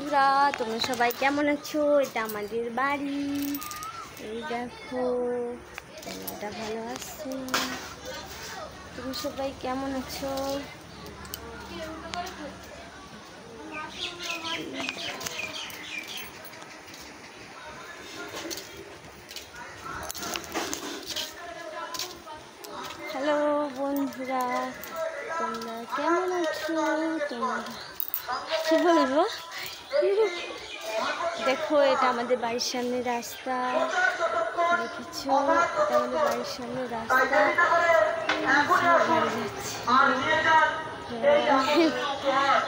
বন্ধুরা, তোমরা সবাই কেমন আছো? এটা আমাদের বাড়ি। এই দেখো, এটা ভালো আছো? তুমি সবাই কেমন আছো? হ্যালো বন্ধুরা, তোমরা কেমন আছো? তোমরা কি বলবো, দেখো এটা আমাদের বাড়ির সামনে রাস্তা। দেখেছো, এটা আমাদের বাড়ির সামনে রাস্তা।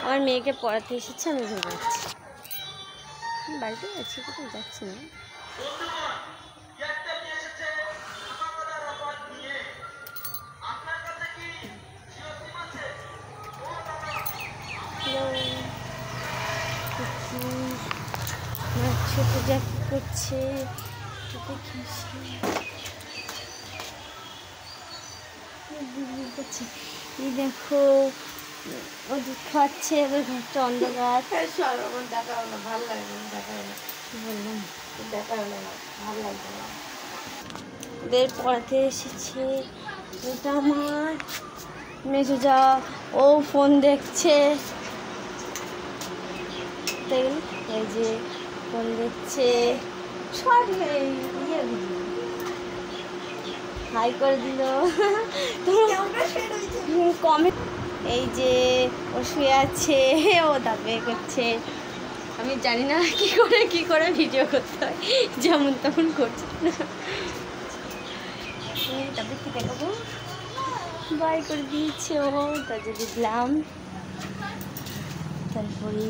আমার মেয়েকে পড়াতে এসেছে, আমি ঘুরে যাচ্ছি। বাড়িতে আছি, কোথাও যাচ্ছি না। ছোট যা করছে, এই দেখো ও দুধ খাওয়াচ্ছে, এবার ঘরটা অন্ধকার। ওদের পড়াতে এসেছে। এটা আমার মেজো যা, ও ফোন দেখছে। এই যে ফোন দেখছে, হাই করে দিল কমেন্ট। এই যে ও শুয়ে আছে, ও দাঁত বের করছে। আমি জানি না কি করে ভিডিও করতে হয়, যেমন তেমন করছে না। তারপরে কি দেখাবো, বাই করে দিয়েছে ও, তাদের দিলাম। তারপরে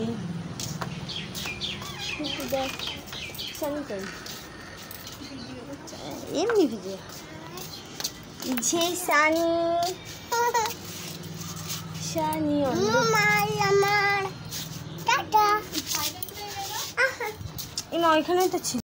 এমনি ভিডিও যে সানি এমা ওইখানে তো ছিল।